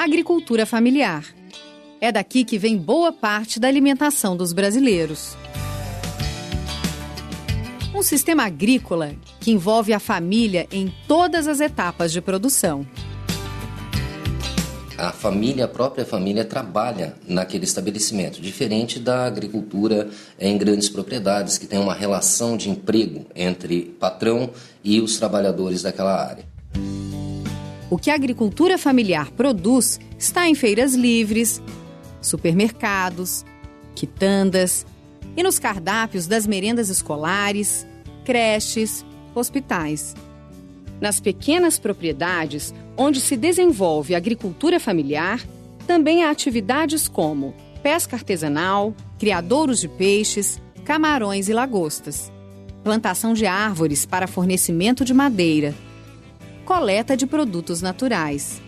agricultura familiar. É daqui que vem boa parte da alimentação dos brasileiros. Um sistema agrícola que envolve a família em todas as etapas de produção. A família, a própria família, trabalha naquele estabelecimento, diferente da agricultura em grandes propriedades, que tem uma relação de emprego entre patrão e os trabalhadores daquela área. O que a agricultura familiar produz está em feiras livres, supermercados, quitandas e nos cardápios das merendas escolares, creches, hospitais. Nas pequenas propriedades onde se desenvolve a agricultura familiar, também há atividades como pesca artesanal, criadouros de peixes, camarões e lagostas, plantação de árvores para fornecimento de madeira, coleta de produtos naturais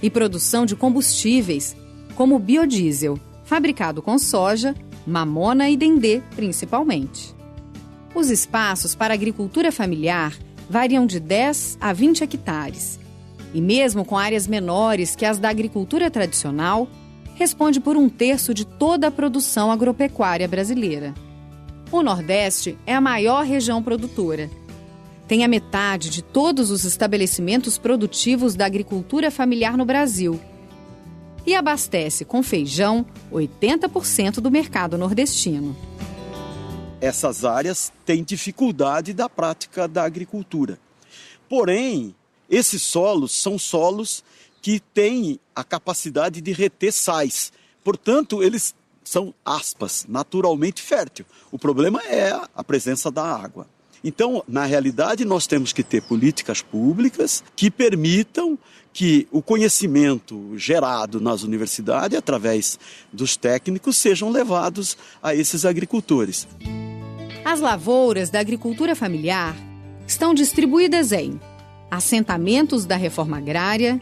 e produção de combustíveis, como biodiesel, fabricado com soja, mamona e dendê, principalmente. Os espaços para a agricultura familiar variam de 10 a 20 hectares. E mesmo com áreas menores que as da agricultura tradicional, responde por 1/3 de toda a produção agropecuária brasileira. O Nordeste é a maior região produtora. Tem a metade de todos os estabelecimentos produtivos da agricultura familiar no Brasil. E abastece com feijão 80% do mercado nordestino. Essas áreas têm dificuldade da prática da agricultura. Porém, esses solos são solos que têm a capacidade de reter sais. Portanto, eles são, aspas, naturalmente fértil. O problema é a presença da água. Então, na realidade, nós temos que ter políticas públicas que permitam que o conhecimento gerado nas universidades, através dos técnicos, sejam levados a esses agricultores. As lavouras da agricultura familiar estão distribuídas em assentamentos da reforma agrária,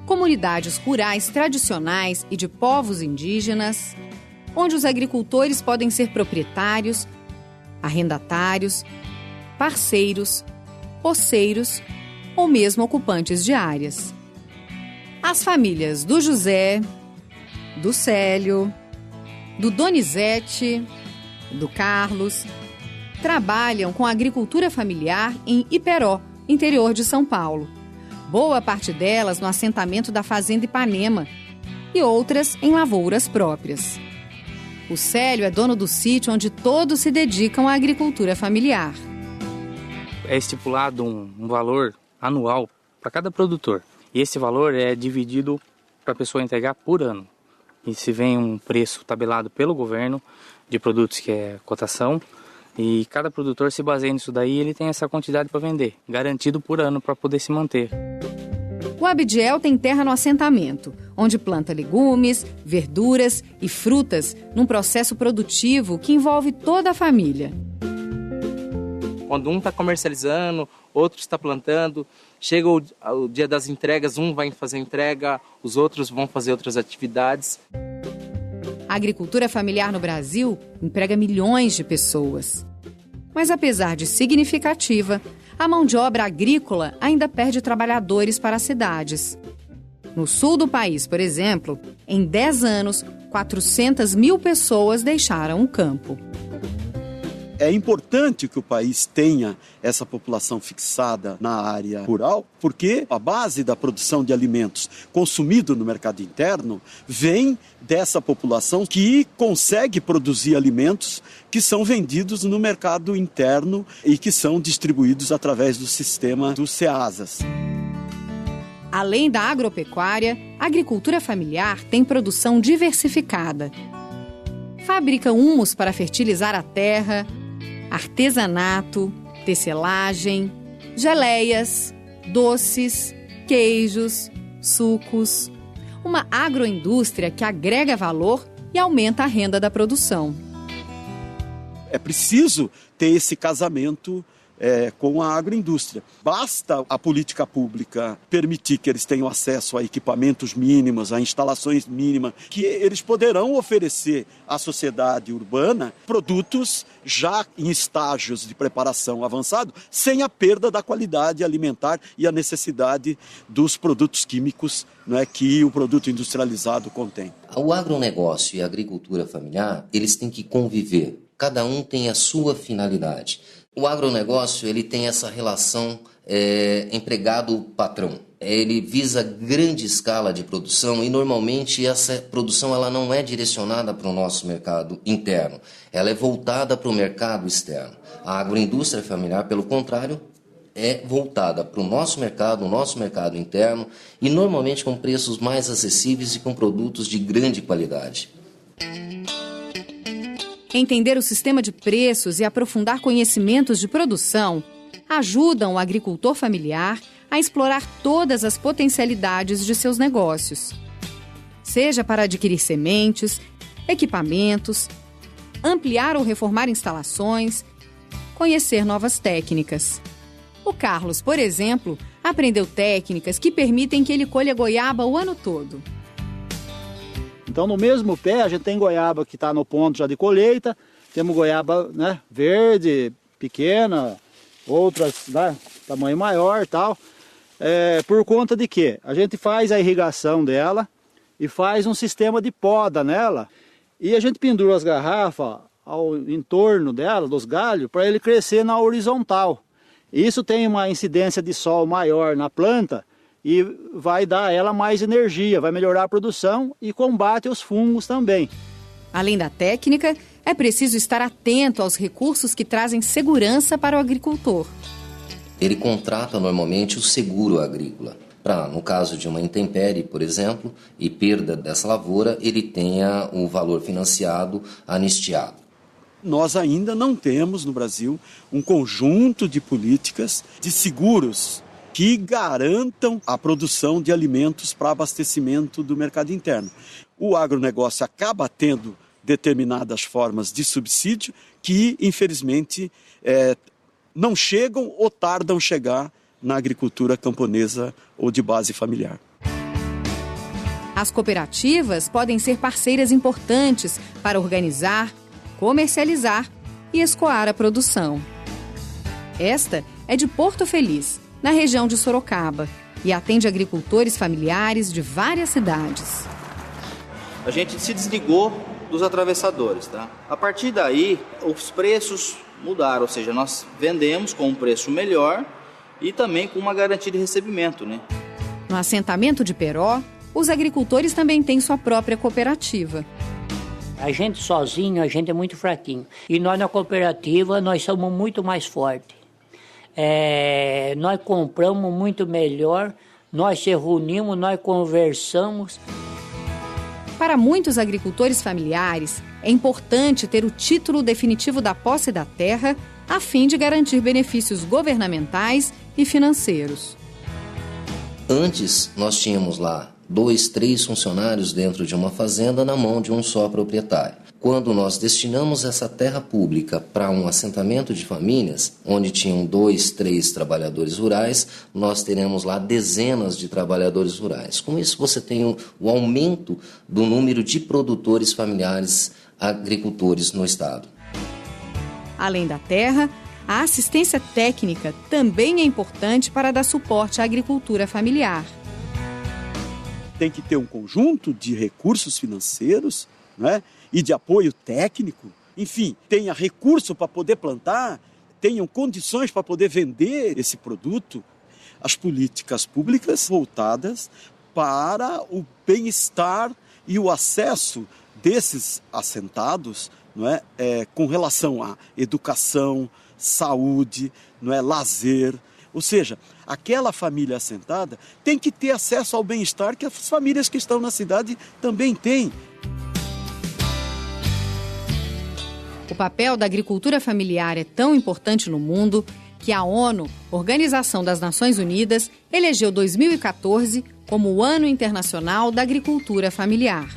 comunidades rurais tradicionais e de povos indígenas, onde os agricultores podem ser proprietários, arrendatários, parceiros, poceiros ou mesmo ocupantes de áreas. As famílias do José, do Célio, do Donizete, do Carlos, trabalham com a agricultura familiar em Iperó, interior de São Paulo. Boa parte delas no assentamento da Fazenda Ipanema e outras em lavouras próprias. O Célio é dono do sítio onde todos se dedicam à agricultura familiar. É estipulado um valor anual para cada produtor. E esse valor é dividido para a pessoa entregar por ano. E se vem um preço tabelado pelo governo de produtos que é cotação, e cada produtor se baseia nisso daí, ele tem essa quantidade para vender, garantido por ano para poder se manter. O Abdiel tem terra no assentamento, onde planta legumes, verduras e frutas num processo produtivo que envolve toda a família. Quando um está comercializando, outro está plantando, chega o dia das entregas, um vai fazer entrega, os outros vão fazer outras atividades. A agricultura familiar no Brasil emprega milhões de pessoas. Mas apesar de significativa, a mão de obra agrícola ainda perde trabalhadores para as cidades. No sul do país, por exemplo, em 10 anos, 400 mil pessoas deixaram o campo. É importante que o país tenha essa população fixada na área rural, porque a base da produção de alimentos consumido no mercado interno vem dessa população que consegue produzir alimentos que são vendidos no mercado interno e que são distribuídos através do sistema dos SEASAs. Além da agropecuária, a agricultura familiar tem produção diversificada. Fabrica humus para fertilizar a terra, artesanato, tecelagem, geleias, doces, queijos, sucos. Uma agroindústria que agrega valor e aumenta a renda da produção. É preciso ter esse casamento com a agroindústria. Basta a política pública permitir que eles tenham acesso a equipamentos mínimos, a instalações mínimas, que eles poderão oferecer à sociedade urbana produtos já em estágios de preparação avançado, sem a perda da qualidade alimentar e a necessidade dos produtos químicos, né, que o produto industrializado contém. O agronegócio e a agricultura familiar, eles têm que conviver. Cada um tem a sua finalidade. O agronegócio, ele tem essa relação empregado-patrão. Ele visa grande escala de produção e normalmente essa produção ela não é direcionada para o nosso mercado interno. Ela é voltada para o mercado externo. A agroindústria familiar, pelo contrário, é voltada para o nosso mercado interno e normalmente com preços mais acessíveis e com produtos de grande qualidade. Entender o sistema de preços e aprofundar conhecimentos de produção ajudam o agricultor familiar a explorar todas as potencialidades de seus negócios. Seja para adquirir sementes, equipamentos, ampliar ou reformar instalações, conhecer novas técnicas. O Carlos, por exemplo, aprendeu técnicas que permitem que ele colha goiaba o ano todo. Então, no mesmo pé, a gente tem goiaba que está no ponto já de colheita, temos goiaba, né, verde, pequena, outras, né, tamanho maior e tal. Por conta de quê? A gente faz a irrigação dela e faz um sistema de poda nela e a gente pendura as garrafas ao entorno dela, dos galhos, para ele crescer na horizontal. Isso tem uma incidência de sol maior na planta e vai dar a ela mais energia, vai melhorar a produção e combate os fungos também. Além da técnica, é preciso estar atento aos recursos que trazem segurança para o agricultor. Ele contrata normalmente o seguro agrícola, para, no caso de uma intempérie, por exemplo, e perda dessa lavoura, ele tenha o valor financiado anistiado. Nós ainda não temos no Brasil um conjunto de políticas de seguros que garantam a produção de alimentos para abastecimento do mercado interno. O agronegócio acaba tendo determinadas formas de subsídio que, infelizmente, não chegam ou tardam chegar na agricultura camponesa ou de base familiar. As cooperativas podem ser parceiras importantes para organizar, comercializar e escoar a produção. Esta é de Porto Feliz, na região de Sorocaba, e atende agricultores familiares de várias cidades. A gente se desligou dos atravessadores, tá? A partir daí, os preços mudaram, ou seja, nós vendemos com um preço melhor e também com uma garantia de recebimento, né? No assentamento de Peró, os agricultores também têm sua própria cooperativa. A gente sozinho, a gente é muito fraquinho. E nós na cooperativa, nós somos muito mais fortes. Nós compramos muito melhor, nós se reunimos, nós conversamos. Para muitos agricultores familiares, é importante ter o título definitivo da posse da terra a fim de garantir benefícios governamentais e financeiros. Antes, nós tínhamos lá 2, 3 funcionários dentro de uma fazenda na mão de um só proprietário. Quando nós destinamos essa terra pública para um assentamento de famílias, onde tinham 2, 3 trabalhadores rurais, nós teremos lá dezenas de trabalhadores rurais. Com isso, você tem o aumento do número de produtores familiares agricultores no estado. Além da terra, a assistência técnica também é importante para dar suporte à agricultura familiar. Tem que ter um conjunto de recursos financeiros, né, e de apoio técnico, enfim, tenha recurso para poder plantar, tenham condições para poder vender esse produto. As políticas públicas voltadas para o bem-estar e o acesso desses assentados, não é, com relação à educação, saúde, não é, lazer. Ou seja, aquela família assentada tem que ter acesso ao bem-estar que as famílias que estão na cidade também têm. O papel da agricultura familiar é tão importante no mundo que a ONU, Organização das Nações Unidas, elegeu 2014 como o Ano Internacional da Agricultura Familiar.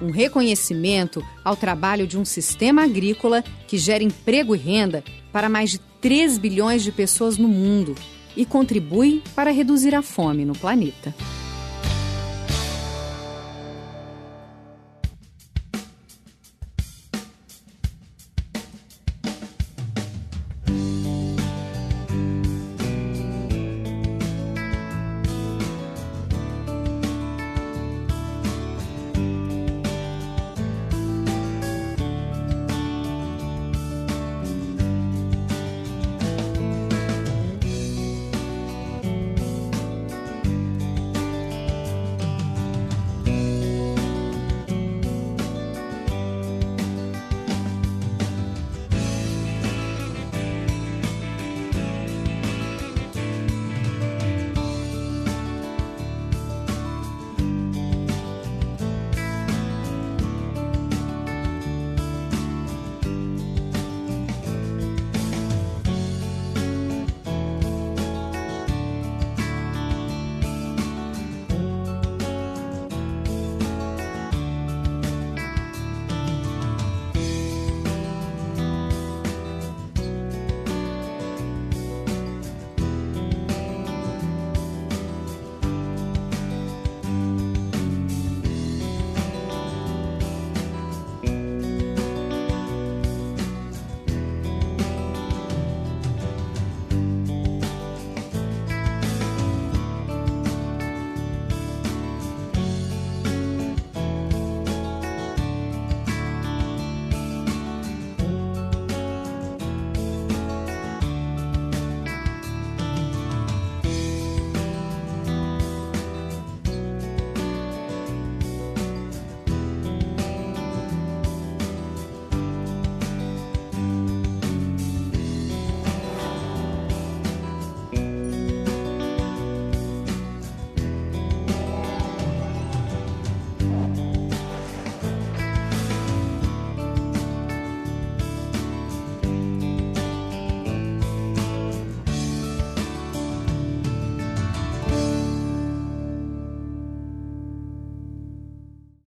um reconhecimento ao trabalho de um sistema agrícola que gera emprego e renda para mais de 3 bilhões de pessoas no mundo e contribui para reduzir a fome no planeta.